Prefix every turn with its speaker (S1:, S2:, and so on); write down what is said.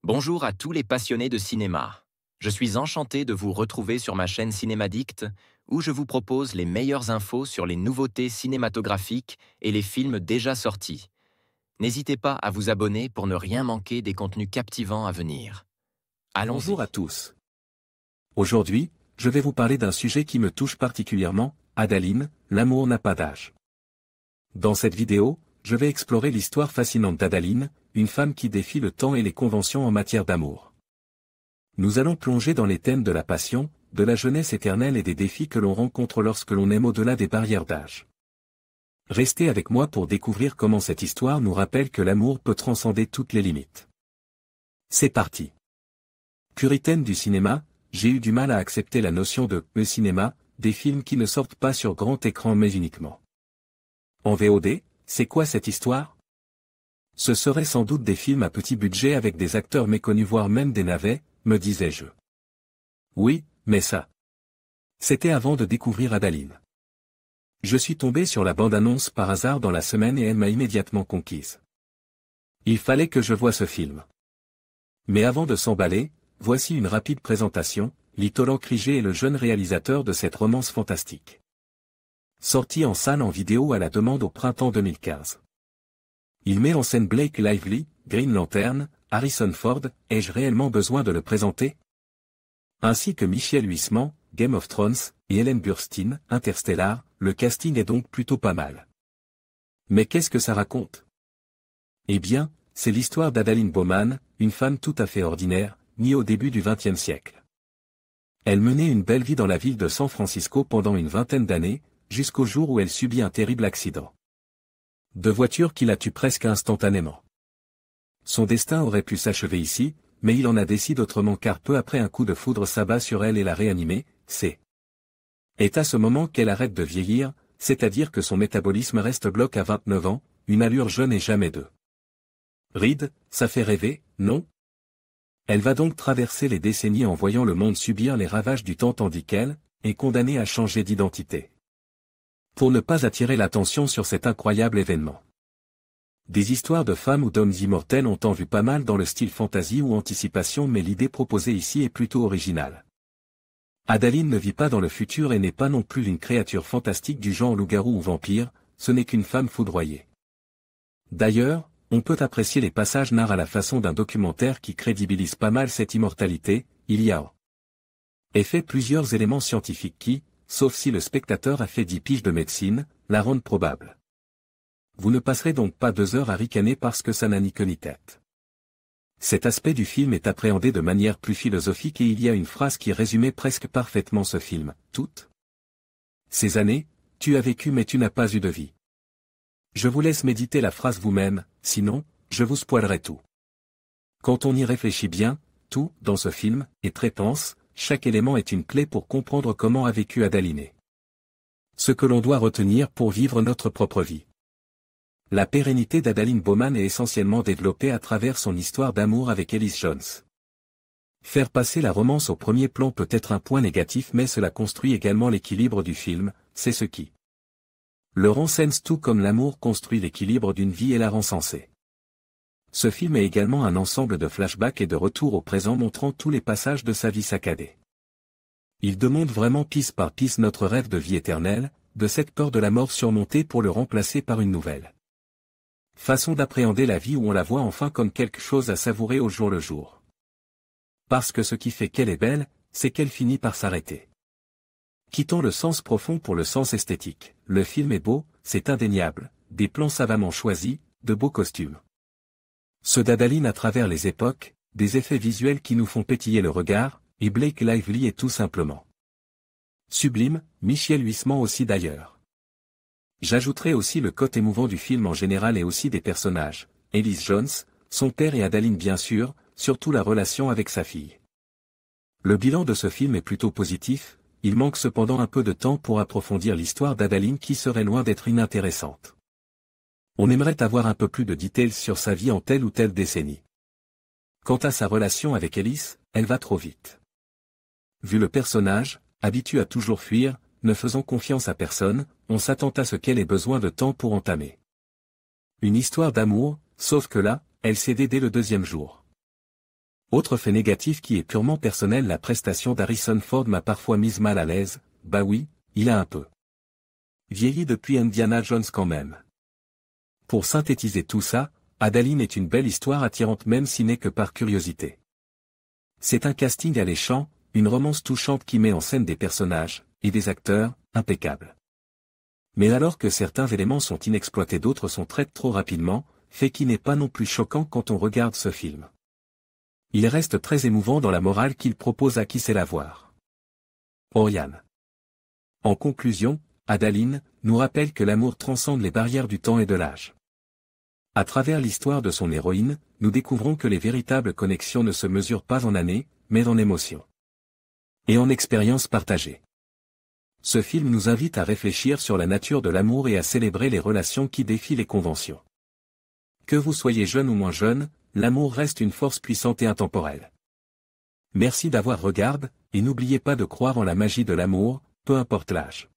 S1: Bonjour à tous les passionnés de cinéma. Je suis enchanté de vous retrouver sur ma chaîne Cinémadicte, où je vous propose les meilleures infos sur les nouveautés cinématographiques et les films déjà sortis. N'hésitez pas à vous abonner pour ne rien manquer des contenus captivants à venir.
S2: Bonjour à
S1: Allons-y.
S2: tous. Aujourd'hui, je vais vous parler d'un sujet qui me touche particulièrement, Adaline, l'amour n'a pas d'âge. Dans cette vidéo, je vais explorer l'histoire fascinante d'Adaline, une femme qui défie le temps et les conventions en matière d'amour. Nous allons plonger dans les thèmes de la passion, de la jeunesse éternelle et des défis que l'on rencontre lorsque l'on aime au-delà des barrières d'âge. Restez avec moi pour découvrir comment cette histoire nous rappelle que l'amour peut transcender toutes les limites. C'est parti. Puritaine du cinéma, j'ai eu du mal à accepter la notion de « cinéma », des films qui ne sortent pas sur grand écran mais uniquement en VOD. C'est quoi cette histoire? Ce seraient sans doute des films à petit budget avec des acteurs méconnus voire même des navets, me disais-je. Oui, mais ça. C'était avant de découvrir Adaline. Je suis tombé sur la bande-annonce par hasard dans la semaine et elle m'a immédiatement conquise. Il fallait que je voie ce film. Mais avant de s'emballer, voici une rapide présentation. Litolan Krige est le jeune réalisateur de cette romance fantastique. Sorti en salle en vidéo à la demande au printemps 2015. Il met en scène Blake Lively, Green Lantern, Harrison Ford, ai-je réellement besoin de le présenter? Ainsi que Michiel Huisman, Game of Thrones, et Ellen Burstyn, Interstellar, le casting est donc plutôt pas mal. Mais qu'est-ce que ça raconte? Eh bien, c'est l'histoire d'Adaline Bowman, une femme tout à fait ordinaire, née au début du XXe siècle. Elle menait une belle vie dans la ville de San Francisco pendant une vingtaine d'années, jusqu'au jour où elle subit un terrible accident de voiture qui la tue presque instantanément. Son destin aurait pu s'achever ici, mais il en a décidé autrement car peu après un coup de foudre s'abat sur elle et la réanimée, est à ce moment qu'elle arrête de vieillir, c'est-à-dire que son métabolisme reste bloqué à 29 ans, une allure jeune et jamais deux. Ride, ça fait rêver, non? Elle va donc traverser les décennies en voyant le monde subir les ravages du temps tandis qu'elle est condamnée à changer d'identité. Pour ne pas attirer l'attention sur cet incroyable événement. Des histoires de femmes ou d'hommes immortels ont en vu pas mal dans le style fantasy ou anticipation mais l'idée proposée ici est plutôt originale. Adaline ne vit pas dans le futur et n'est pas non plus une créature fantastique du genre loup-garou ou vampire, ce n'est qu'une femme foudroyée. D'ailleurs, on peut apprécier les passages narrés à la façon d'un documentaire qui crédibilise pas mal cette immortalité. Il y a fait plusieurs éléments scientifiques qui, sauf si le spectateur a fait 10 piges de médecine, la rendent probable. Vous ne passerez donc pas 2 heures à ricaner parce que ça n'a ni queue ni tête. Cet aspect du film est appréhendé de manière plus philosophique et il y a une phrase qui résumait presque parfaitement ce film. Toutes ces années, tu as vécu mais tu n'as pas eu de vie. Je vous laisse méditer la phrase vous-même, sinon, je vous spoilerai tout. Quand on y réfléchit bien, tout, dans ce film, est très dense. Chaque élément est une clé pour comprendre comment a vécu Adaline. Ce que l'on doit retenir pour vivre notre propre vie. La pérennité d'Adaline Bowman est essentiellement développée à travers son histoire d'amour avec Ellis Jones. Faire passer la romance au premier plan peut être un point négatif mais cela construit également l'équilibre du film, c'est ce qui le rend sens tout comme l'amour construit l'équilibre d'une vie et la rend sensée. Ce film est également un ensemble de flashbacks et de retours au présent montrant tous les passages de sa vie saccadée. Il démonte vraiment piece par piece notre rêve de vie éternelle, de cette peur de la mort surmontée pour le remplacer par une nouvelle façon d'appréhender la vie où on la voit enfin comme quelque chose à savourer au jour le jour. Parce que ce qui fait qu'elle est belle, c'est qu'elle finit par s'arrêter. Quittant le sens profond pour le sens esthétique, le film est beau, c'est indéniable, des plans savamment choisis, de beaux costumes. Ceux d'Adaline à travers les époques, des effets visuels qui nous font pétiller le regard, et Blake Lively est tout simplement sublime, Michiel Huisman aussi d'ailleurs. J'ajouterai aussi le côté émouvant du film en général et aussi des personnages, Ellis Jones, son père et Adaline bien sûr, surtout la relation avec sa fille. Le bilan de ce film est plutôt positif, il manque cependant un peu de temps pour approfondir l'histoire d'Adaline qui serait loin d'être inintéressante. On aimerait avoir un peu plus de details sur sa vie en telle ou telle décennie. Quant à sa relation avec Ellis, elle va trop vite. Vu le personnage, habitué à toujours fuir, ne faisant confiance à personne, on s'attend à ce qu'elle ait besoin de temps pour entamer une histoire d'amour, sauf que là, elle cédait dès le 2e jour. Autre fait négatif qui est purement personnel, la prestation d'Harrison Ford m'a parfois mise mal à l'aise, bah oui, il a un peu vieilli depuis Indiana Jones quand même. Pour synthétiser tout ça, Adaline est une belle histoire attirante même si n'est que par curiosité. C'est un casting alléchant, une romance touchante qui met en scène des personnages, et des acteurs, impeccables. Mais alors que certains éléments sont inexploités, d'autres sont traités trop rapidement, fait qui n'est pas non plus choquant quand on regarde ce film. Il reste très émouvant dans la morale qu'il propose à qui sait la voir. Oriane. En conclusion, Adaline nous rappelle que l'amour transcende les barrières du temps et de l'âge. À travers l'histoire de son héroïne, nous découvrons que les véritables connexions ne se mesurent pas en années, mais en émotions. Et en expériences partagées. Ce film nous invite à réfléchir sur la nature de l'amour et à célébrer les relations qui défient les conventions. Que vous soyez jeune ou moins jeune, l'amour reste une force puissante et intemporelle. Merci d'avoir regardé, et n'oubliez pas de croire en la magie de l'amour, peu importe l'âge.